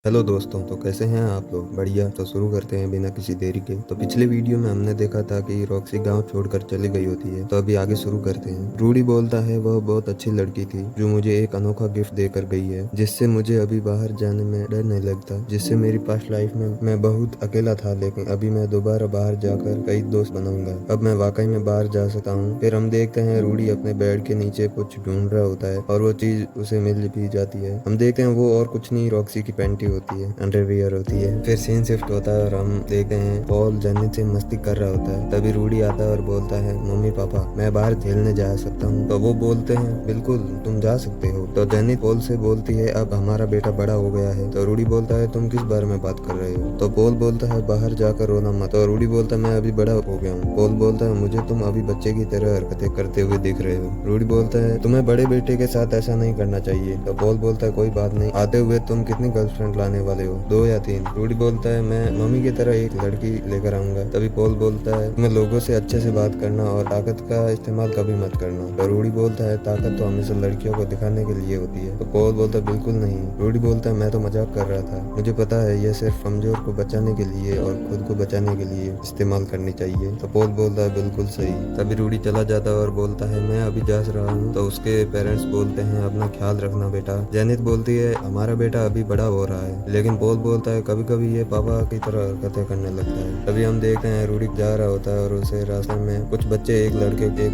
Hello दोस्तों, तो कैसे हैं आप लोग? बढ़िया। तो शुरू करते हैं बिना किसी देरी के। तो पिछले वीडियो में हमने देखा था कि रॉक्सी गांव छोड़कर चली गई होती है। तो अभी आगे शुरू करते हैं। रूडी बोलता है वह बहुत अच्छी लड़की थी जो मुझे एक अनोखा गिफ्ट देकर गई है, जिससे मुझे अभी बाहर जाने में डर नहीं लगता। जिससे मेरी पास्ट लाइफ में मैं बहुत अकेला था, लेकिन अभी मैं दोबारा बाहर जाकर कई दोस्त बनाऊंगा। अब मैं वाकई में बाहर जा सकता हूँ। फिर हम देखते हैं रूडी अपने बेड के नीचे कुछ ढूंढ रहा होता है और वो चीज उसे मिल भी जाती है। हम देखते हैं वो और कुछ नहीं, रॉक्सी की पैंटी होती है, अंडरवियर होती है। फिर सीन शिफ्ट होता है और हम देखते हैं पॉल जेनिथ से मस्ती कर रहा होता है। तभी रूडी आता है और बोलता है, मम्मी पापा मैं बाहर खेलने जा सकता हूँ? तो वो बोलते हैं बिल्कुल तुम जा सकते हो। तो जेनिथ पॉल से बोलती है अब हमारा बेटा बड़ा हो गया है। तो रूडी बोलता है तुम किस बारे में बात कर रहे हो? तो पॉल बोलता है बाहर जाकर रोना मत। तो रूडी बोलता है मैं अभी बड़ा हो गया हूँ। पॉल बोलता है मुझे तुम अभी बच्चे की तरह हरकतें करते हुए दिख रहे हो। रूडी बोलता है तुम्हें बड़े बेटे के साथ ऐसा नहीं करना चाहिए। तो पॉल बोलता है कोई बात नहीं, आते हुए तुम कितनी गर्लफ्रेंड लाने वाले हो, 2 या 3? रूडी बोलता है मैं मम्मी की तरह एक लड़की लेकर आऊंगा। तभी पॉल बोलता है तुम्हें लोगों से अच्छे से बात करना और ताकत का इस्तेमाल कभी मत करना। तो रूडी बोलता है ताकत तो हमेशा लड़कियों को दिखाने के लिए होती है। तो पॉल बोलता है बिल्कुल नहीं। रूडी बोलता है मैं तो मजाक कर रहा था, मुझे पता है यह सिर्फ कमजोर को बचाने के लिए और खुद को बचाने के लिए इस्तेमाल करनी चाहिए। तो पॉल बोलता है बिल्कुल सही। तभी रूडी चला जाता है और बोलता है मैं अभी जा रहा हूँ। तो उसके पेरेंट्स बोलते हैं अपना ख्याल रखना बेटा। जेनिथ बोलती है हमारा बेटा अभी बड़ा हो रहा है। लेकिन पॉल बोलता है कभी कभी ये पापा की तरह हरकतें करने लगता है। तभी हम देखते हैं रूडी जा रहा होता है और उसे रास्ते में कुछ बच्चे एक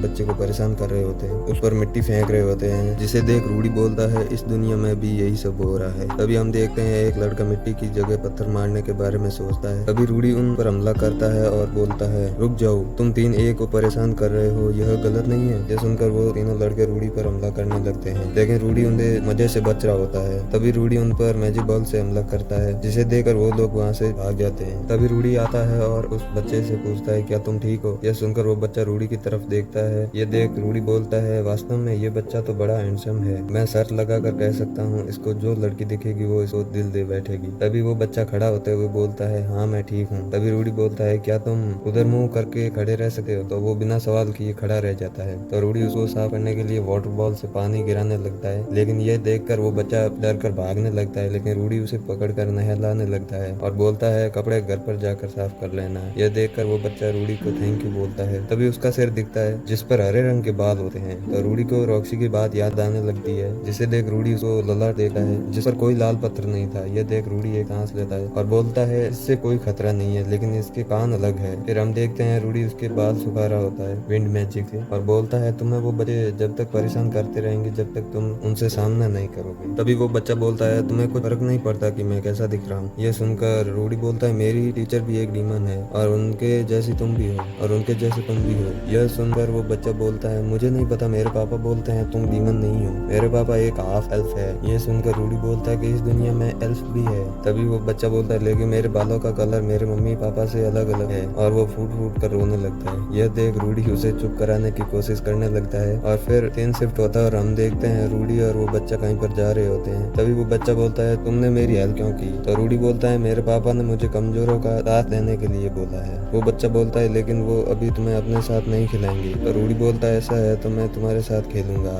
बच्चे को परेशान कर रहे होते हैं, उस पर मिट्टी फेंक रहे होते हैं, जिसे देख रूडी बोलता है इस दुनिया में भी यही सब हो रहा है। तभी हम देखते हैं एक लड़का मिट्टी की जगह पत्थर मारने के बारे में सोचता है। तभी रूडी उन पर हमला करता है और बोलता है रुक जाओ, तुम तीन एक को परेशान कर रहे हो, यह गलत नहीं है। ये सुनकर वो तीनों लड़के रूडी पर हमला करने लगते हैं, लेकिन रूडी उन्हें मजे से बच रहा होता है। तभी रूडी उन पर मैजिक बॉल से हमला करता है, जिसे देखकर वो लोग वहाँ से भाग जाते हैं। तभी रूडी आता है और उस बच्चे से पूछता है क्या तुम ठीक हो? यह सुनकर वो बच्चा रूडी की तरफ देखता है। ये देख रूडी बोलता है वास्तव में ये बच्चा तो बड़ा हैंडसम है, मैं शर्त लगा कर कह सकता हूँ इसको जो लड़की दिखेगी वो इसको दिल दे बैठेगी। तभी वो बच्चा खड़ा होते हुए बोलता है हाँ मैं ठीक हूँ। तभी रूडी बोलता है क्या तुम उधर मुंह करके खड़े रह सकते हो? तो वो बिना सवाल किए खड़ा रह जाता है। तो रूडी उसको साफ करने के लिए वाटर बॉल से पानी गिराने लगता है, लेकिन ये देखकर वो बच्चा डर कर भागने लगता है। लेकिन रूडी उसे पकड़कर नहलाने लगता है और बोलता है कपड़े घर पर जाकर साफ कर लेना। यह देखकर वो बच्चा रूडी को थैंक यू बोलता है। तभी उसका सिर दिखता है जिस पर हरे रंग के बाल होते हैं। तो रूडी को रॉक्सी की बात याद आने लगती है, जिसे देख रूडी उसको ललाट देता है जिस पर कोई लाल पत्थर नहीं था। यह देख रूडी एक सांस लेता है और बोलता है इससे कोई खतरा नहीं है, लेकिन इसके कान अलग है। फिर हम देखते हैं रूडी उसके बाल सुखा रहा होता है विंड मैजिक से और बोलता है तुम्हें वो बच्चे जब तक परेशान करते रहेंगे जब तक तुम उनसे सामना नहीं करोगे। तभी वो बच्चा बोलता है तुम्हें कुछ फर्क नहीं पड़ता कि मैं कैसा दिख रहा हूँ? यह सुनकर रूडी बोलता है मेरी टीचर भी एक डीमन है और उनके जैसी तुम भी हो और उनके जैसे तुम भी हो। यह सुनकर वो बच्चा बोलता है मुझे नहीं पता, मेरे पापा बोलते हैं तुम डीमन नहीं हो, मेरे पापा एक हाफ एल्फ है। यह सुनकर रूडी बोलता है कि इस दुनिया में एल्फ भी है। तभी वो बच्चा बोलता है लेकिन मेरे बालों का कलर मेरे मम्मी पापा से अलग अलग है और वो फूट फूट कर रोने लगता है। यह देख रूडी उसे चुप कराने की कोशिश करने लगता है और फिर सीन शिफ्ट होता है और हम देखते हैं रूडी और वो बच्चा कहीं पर जा रहे होते हैं। तभी वो बच्चा बोलता है तुमने मेरी हेल्प क्यों की? तो रूडी बोलता है मेरे पापा ने मुझे कमजोरों का साथ देने के लिए बोला है। वो बच्चा बोलता है लेकिन वो अभी तुम्हें अपने साथ नहीं खिलाएंगे। तो रूडी बोलता है ऐसा है तो मैं तुम्हारे साथ खेलूंगा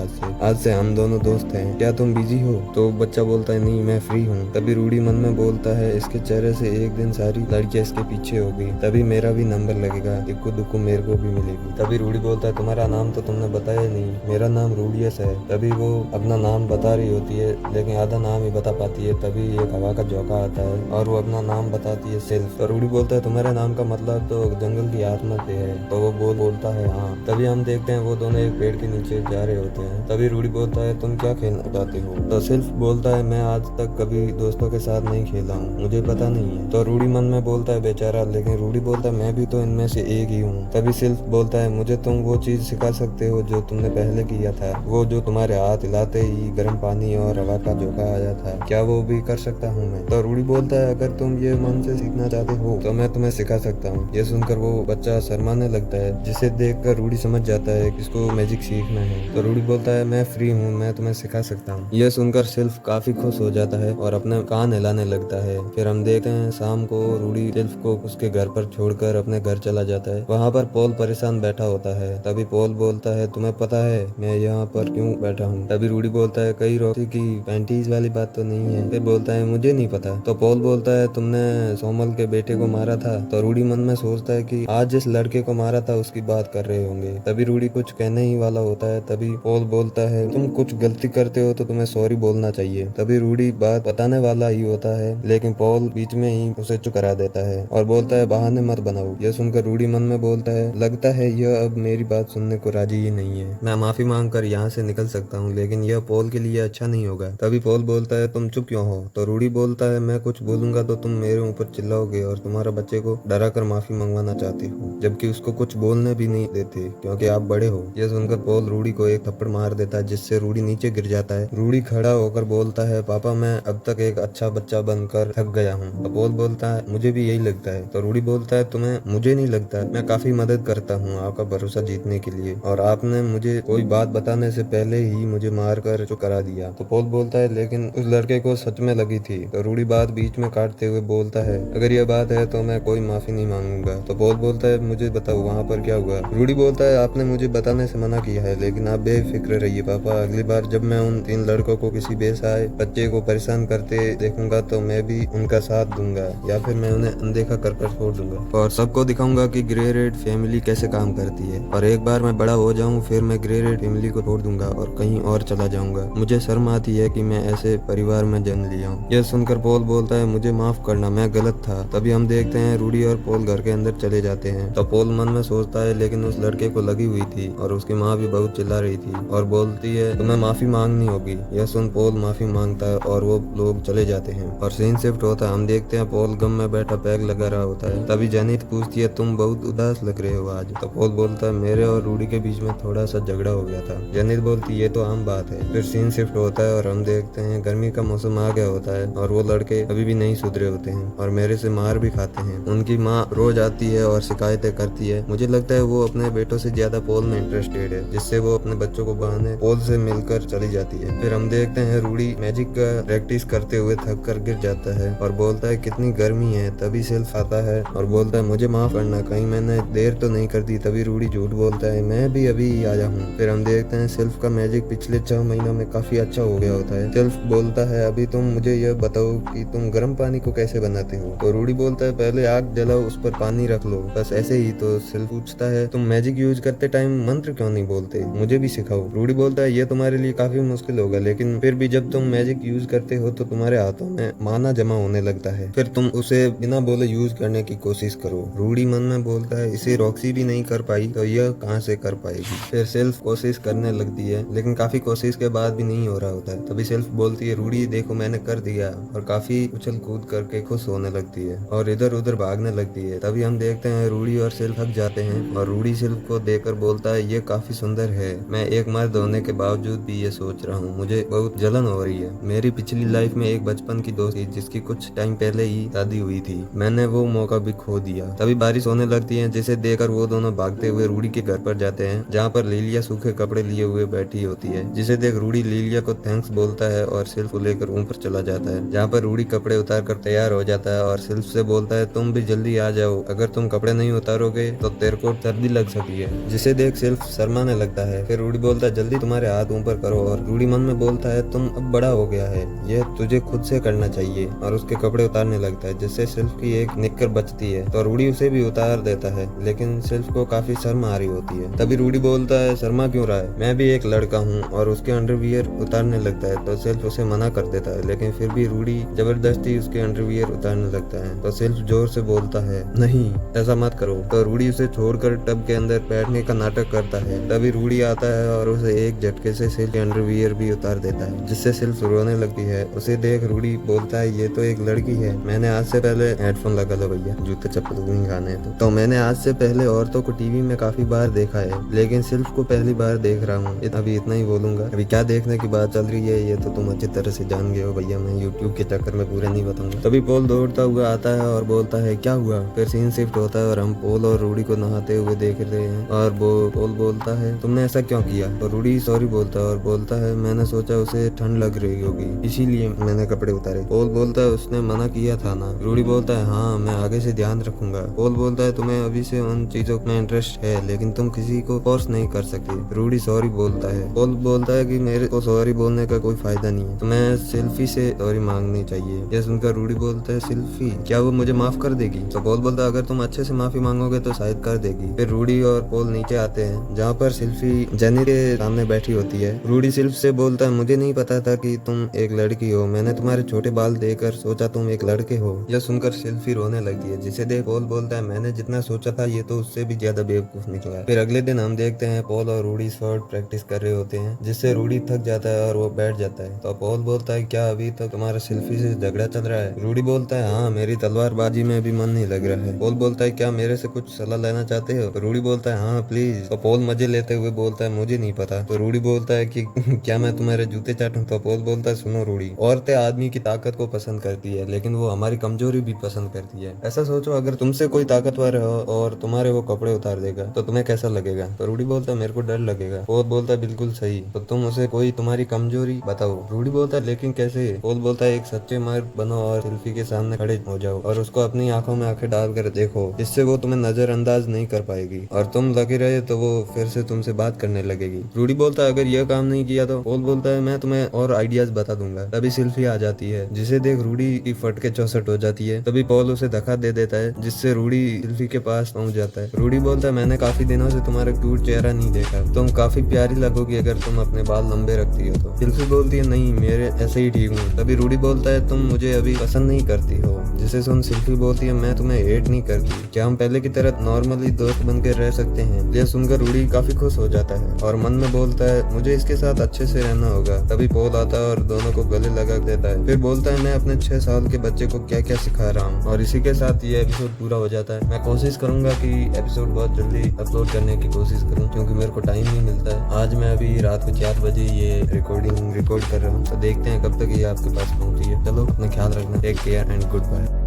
आज से हम दोनों दोस्त हैं, क्या तुम बिजी हो? तो बच्चा बोलता है नहीं मैं फ्री हूँ। तभी रूडी मन में बोलता है इसके चेहरे से एक दिन सारी लड़कियां इसके पीछे हो गई, तभी मेरा भी नंबर लगेगा, इक्को दुक्को मेरे को भी मिलेगी। तभी रूडी बोलता है तुम्हारा नाम तो तुमने बताया नहीं, मेरा नाम रूडियस है। तभी वो अपना नाम बता रही होती है लेकिन आधा नाम ही बता पाती है। तभी एक हवा का झोंका आता है और वो अपना नाम बताती है सिल्फ। तो रूडी बोलता है तुम्हारे नाम का मतलब तो जंगल की आत्मा से है। तो वो बोलता है हाँ। तभी हम देखते हैं वो दोनों एक पेड़ के नीचे जा रहे होते हैं। तभी रूडी बोलता है तुम क्या खेलना चाहते हो? तो सिल्फ बोलता है मैं आज तक कभी दोस्तों के साथ नहीं खेला हूँ, मुझे पता नहीं है। तो रूडी मन में बोलता है बेचारा, लेकिन रूडी बोलता है मैं भी तो इनमें से एक ही हूँ। तभी सिल्फ बोलता है मुझे तुम वो चीज सिखा सकते हो जो तुमने पहले किया था, वो जो तुम्हारे हाथ हिलाते ही गर्म पानी और हवा का झोंका आ जाता है, क्या वो भी कर सकता हूँ मैं? तो रूडी बोलता है अगर तुम ये मन से सीखना चाहते हो तो मैं तुम्हें सिखा सकता हूँ। ये सुनकर वो बच्चा शर्माने लगता है, जिसे देखकर रूडी समझ जाता है कि इसको मैजिक सीखना है। तो रूडी बोलता है मैं फ्री हूँ, मैं तुम्हें सिखा सकता हूँ। यह सुनकर सिल्फ काफी खुश हो जाता है और अपने कान हिलाने लगता है। फिर हम देखते हैं शाम को रूडी सिल्फ को उसके घर पर छोड़कर अपने घर चला जाता है। वहाँ पर पॉल परेशान बैठा होता है। तभी पॉल बोलता है तुम्हें पता है मैं यहाँ पर क्यों बैठा हूँ? तभी रूडी बोलता है कहीं रॉक्सी की पैंटीज वाली बात तो नहीं है? फिर बोलता है मुझे नहीं पता। तो पॉल बोलता है तुमने सोमल के बेटे को मारा था। तो रूडी मन में सोचता है कि आज जिस लड़के को मारा था उसकी बात कर रहे होंगे। तभी रूडी कुछ कहने ही वाला होता है, तभी पॉल बोलता है तुम कुछ गलती करते हो तो तुम्हें सॉरी बोलना चाहिए। तभी रूडी बात बताने वाला ही होता है, लेकिन पॉल बीच में ही उसे चुप करा देता है और बोलता है बहाने मत बनाओ। यह सुनकर रूडी मन में बोलता है लगता है यह अब मेरी बात सुनने को राजी ही नहीं है। मैं माफी मांग कर यहाँ से निकल सकता हूँ, लेकिन यह पॉल के लिए अच्छा नहीं होगा। तभी पॉल बोलता है तुम चुप क्यों हो। तो रूडी बोलता है मैं कुछ बोलूंगा तो तुम मेरे ऊपर चिल्लाओगे और तुम्हारा बच्चे को डरा कर माफी मंगवाना चाहते हो, जबकि उसको कुछ बोलने भी नहीं देते क्योंकि आप बड़े हो। यह सुनकर पॉल रूडी को एक थप्पड़ मार देता है, जिससे रूडी नीचे गिर जाता है। रूडी खड़ा होकर बोलता है पापा मैं अब तक एक अच्छा बच्चा बनकर थक गया हूँ। तो पॉल बोलता है मुझे भी यही लगता है। तो रूडी बोलता है तुम्हें मुझे नहीं लगता, मैं काफी मदद करता हूँ आपका भरोसा जीतने के लिए, और आपने मुझे कोई बात बताने से पहले ही मुझे मार कर चुप करा दिया। तो पॉल बोलता है लेकिन उस लड़के को सच में लगी थी। तो रूडी बात बीच में काटते हुए बोलता है अगर यह बात है तो मैं कोई माफी नहीं मांगूंगा। तो पॉल बोलता है मुझे बताओ वहाँ पर क्या हुआ। रूडी बोलता है आपने मुझे बताने से मना किया है, लेकिन आप बेफिक्र रहिए पापा, अगली बार जब मैं उन 3 लड़कों को किसी बेसहाय बच्चे को परेशान करते देखूंगा तो मैं भी उनका साथ दूंगा या फिर मैं उन्हें अनदेखा कर छोड़ दूंगा और सबको दिखाऊंगा कि ग्रे रेड फैमिली कैसे काम करती है। और एक बार मैं बड़ा हो जाऊं फिर मैं ग्रे रेड फैमिली को छोड़ दूंगा और कहीं और चला जाऊंगा। मुझे शर्म आती है कि मैं ऐसे परिवार में जन्म लिया हूँ। यह सुनकर पॉल बोलता है मुझे माफ करना, मैं गलत था। तभी हम देखते हैं रूडी और पॉल घर के अंदर चले जाते हैं। तो पॉल मन में सोचता है लेकिन उस लड़के को लगी हुई थी और उसकी माँ भी बहुत चिल्ला रही थी और बोलती है तुम्हें माफी मांगनी होगी। यह सुन पॉल माफी मांगता है और वो लोग चले जाते हैं और सीन शिफ्ट होता है। हम देखते हैं पॉल गम में बैठा पैग लगा रहा होता है। तभी जेनिथ पूछती है तुम बहुत उदास लग रहे हो आज। तो पॉल बोलता है मेरे और रूडी के बीच में थोड़ा सा झगड़ा हो गया था। जेनिथ बोलती ये तो आम बात है। फिर सीन शिफ्ट होता है और हम देखते हैं गर्मी का मौसम आ गया होता है और वो लड़के अभी भी नहीं सुधरे होते हैं और मेरे से मार भी खाते हैं। उनकी माँ रोज आती है और शिकायतें करती है। मुझे लगता है वो अपने बेटों से ज्यादा पॉल में इंटरेस्टेड है, जिससे वो अपने बच्चों को बहाने पॉल से मिलकर चली जाती है। फिर हम देखते हैं रूडी मैजिक का प्रैक्टिस करते हुए थक कर गिर जाता है और बोलता है कितनी गर्मी है। तभी सेल्फ आता है और बोलता है मुझे माफ करना, कहीं मैंने देर तो नहीं कर दी। तभी रूडी झूठ बोलता है मैं भी अभी आया हूँ। फिर हम देखते हैं सेल्फ का मैजिक पिछले 6 महीनों में काफी अच्छा हो गया होता है। सेल्फ बोलता है अभी तुम मुझे यह बताओ कि तुम गर्म पानी को कैसे बनाते हो। तो रूडी बोलता है पहले आग जलाओ, उस पर पानी रख लो, बस ऐसे ही। तो सेल्फ पूछता है तुम मैजिक यूज करते टाइम मंत्र क्यों नहीं बोलते, मुझे भी सिखाओ। रूडी बोलता है ये तुम्हारे लिए काफी मुश्किल होगा, लेकिन फिर भी जब तुम मैजिक यूज करते हो तो तुम्हारे हाथों में माना जमा होने लगता है, फिर तुम उसे बिना बोले यूज करने की कोशिश करो। रूडी मन में बोलता है इसे रॉक्सी भी नहीं कर पाई तो यह कहां से कर पाएगी। फिर सेल्फ कोशिश करने लगती है, लेकिन काफी कोशिश के बाद भी नहीं हो रहा होता है। तभी सेल्फ बोलती है रूडी देखो मैंने कर दिया, और काफी उछल कूद करके खुश होने लगती है और इधर उधर भागने लगती है। तभी हम देखते हैं रूडी और सेल्फ थक जाते हैं और रूडी सेल्फ को देखकर बोलता है ये काफी सुंदर है, मैं एक मर्द होने के बावजूद भी ये सोच रहा हूँ, मुझे बहुत जलन हो रही है। मेरी पिछली लाइफ में एक बचपन की दोस्त थी जिसकी कुछ टाइम पहले ही शादी हुई थी, मैंने वो मौका भी खो दिया। तभी बारिश होने लगती है, जिसे देखकर वो दोनों भागते हुए रूडी के घर पर जाते हैं, जहाँ पर लीलिया सूखे कपड़े लिए हुए बैठी होती है। जिसे देख रूडी लीलिया को थैंक्स बोलता है और सिल्फ को लेकर ऊपर चला जाता है, जहाँ पर रूडी कपड़े उतार कर तैयार हो जाता है और सिल्फ से बोलता है तुम भी जल्दी आ जाओ, अगर तुम कपड़े नहीं उतारोगे तो तेरे को सर्दी लग सकती है। जिसे देख सिल्फ शर्माने लगता है। फिर रूडी बोलता है जल्दी तुम्हारे हाथ ऊपर करो, और रूडी मन में बोलता है तुम अब बड़ा हो गया है, यह तुझे खुद से करना चाहिए, और उसके कपड़े उतारने लगता है, जिससे सिल्फ की एक निक्कर बचती है। तो रूडी उसे भी उतार देता है, लेकिन सिल्फ को काफी शर्म आ रही होती है। तभी रूडी बोलता है शर्मा क्यों रहा है, मैं भी एक लड़का हूँ, और उसके अंडरवियर उतारने लगता है। तो सिल्फ उसे मना कर देता है, लेकिन फिर भी रूडी जबरदस्ती उसके अंडरवियर उतारने लगता है। तो सिल्फ जोर से बोलता है नहीं ऐसा मत करो। तो रूडी उसे छोड़कर टब के अंदर बैठने का नाटक करता है। तभी रूडी आता है और उसे एक झटके से सिल्फ के अंडरवियर भी उतार देता है, जिससे सिल्फ रोने लगती है। उसे देख रूडी बोलता है ये तो एक लड़की है, मैंने आज से पहले हेडफोन लगा लो भैया, जूते चप्पल नहीं खाने तो मैंने आज से पहले औरतों को टीवी में काफी बार देखा है, लेकिन सिल्फ को पहली बार देख रहा हूँ। अभी इतना ही बोलूंगा। अभी क्या देखने की बात चल रही है ये तो तुम अच्छी तरह से जान गए हो भैया, मैं यूट्यूब के चक्कर में पूरा नहीं बताऊंगा। तभी पॉल दौड़ता हुआ आता है और बोलता है क्या हुआ। फिर सीन शिफ्ट होता है और हम पॉल और रूडी को नहाते हुए देख रहे हैं, और पॉल बोलता है तुमने ऐसा क्यों किया। तो रूडी सॉरी बोलता है और बोलता है मैंने सोचा उसे ठंड लग रही होगी इसीलिए मैंने कपड़े उतारे। पॉल बोलता है उसने मना किया था ना। रूडी बोलता है हाँ मैं आगे से ध्यान रखूंगा। पॉल बोलता है तुम्हें अभी से उन चीजों में इंटरेस्ट है, लेकिन तुम किसी को फोर्स नहीं कर सकते। रूडी सॉरी बोलता है। पॉल बोलता है कि मेरे को सॉरी बोलने का कोई फायदा नहीं है, तो मैं सेल्फी से सॉरी मांगनी चाहिए। यह सुनकर रूडी बोलता है सिल्फी क्या वो मुझे माफ कर देगी? तो पॉल बोलता है अगर तुम अच्छे से माफी मांगोगे तो शायद कर देगी। फिर रूडी और पॉल नीचे आते हैं जहाँ पर सिल्फी जेनी के सामने बैठी होती है। रूडी सिल्फ से बोलता है मुझे नहीं पता था कि तुम एक लड़की हो, मैंने तुम्हारे छोटे बाल देखकर सोचा तुम एक लड़के हो। यह सुनकर सिल्फी रोने लगती है जिसे देख पॉल बोलता है मैंने जितना सोचा था ये तो उससे भी ज्यादा बेवकूफ निकला। फिर अगले दिन हम देखते हैं पॉल और रूडी शॉर्ट प्रैक्टिस कर रहे होते हैं जिससे रूडी थक जाता है और वो बैठ जाता है। तो पॉल बोलता है क्या अभी तक तुम्हारा सिल्फी से झगड़ा चल रहा है? रूडी बोलता है हाँ, मेरी तलवारबाजी में भी मन नहीं लग रहा है। पॉल बोलता है क्या मेरे से कुछ सलाह लेना चाहते हो? रूडी बोलता है हाँ प्लीज। तो पॉल मजे लेते हुए बोलता है मुझे नहीं पता। तो रूडी बोलता है कि क्या मैं तुम्हारे जूते चाटूं? तो पॉल बोलता है सुनो रूडी, औरतें आदमी की ताकत को पसंद करती है लेकिन वो हमारी कमजोरी भी पसंद करती है। ऐसा सोचो अगर तुमसे कोई ताकतवर हो और तुम्हारे वो कपड़े उतार देगा तो तुम्हें कैसा लगेगा? तो रूडी बोलता है मेरे को डर लगेगा। पॉल बोलता है बिल्कुल सही, तो तुम उसे कोई तुम्हारी कमजोरी बताओ। रूडी बोलता है लेकिन कैसे? पॉल बोलता है एक सच्चे मर्द बनो और सिल्फी के सामने खड़े हो जाओ और उसको अपनी आंखों में आंखें डालकर देखो, जिससे वो तुम्हें नजरअंदाज नहीं कर पाएगी और तुम लगे रहे तो वो फिर से तुमसे बात करने लगेगी। रूडी बोलता है अगर यह काम नहीं किया तो? पॉल बोलता है मैं तुम्हें और आइडियाज बता दूंगा। तभी सिल्फी आ जाती है जिसे देख रूडी की फटके चौसठ हो जाती है। तभी पॉल उसे धक्का दे देता है जिससे रूडी सिल्फी के पास पहुंच जाता है। रूडी बोलता है मैंने काफी दिनों से तुम्हारा क्यूट चेहरा नहीं देखा, तुम काफी प्यारी लगोगी अगर तुम अपने बाल लंबे रखती हो तो। सिल्फी बोलती है नहीं, मेरे ऐसे ही ठीक हूँ। तभी रूडी बोलता है तुम मुझे अभी पसंद नहीं करती हो, जिसे सुन सिल्फी बोलती है मैं तुम्हें हेट नहीं करती, क्या हम पहले की तरह नॉर्मली दोस्त बनकर रह सकते हैं? यह सुनकर रूडी काफी खुश हो जाता है और मन में बोलता है मुझे इसके साथ अच्छे से रहना होगा। तभी पॉल आता है और दोनों को गले लगा देता है। फिर बोलता है मैं अपने 6 साल के बच्चे को क्या क्या सिखा रहा हूँ। और इसी के साथ ये एपिसोड पूरा हो जाता है। मैं कोशिश करूंगा कि एपिसोड बहुत जल्दी अपलोड करने की कोशिश करूँ क्योंकि मेरे को टाइम नहीं मिलता है। आज मैं अभी रात को 4 बजे ये रिकॉर्ड कर रहा हूँ, तो देखते हैं कब तक ये आपके पास पहुंची है। चलो अपना ख्याल रखना, take care and good bye.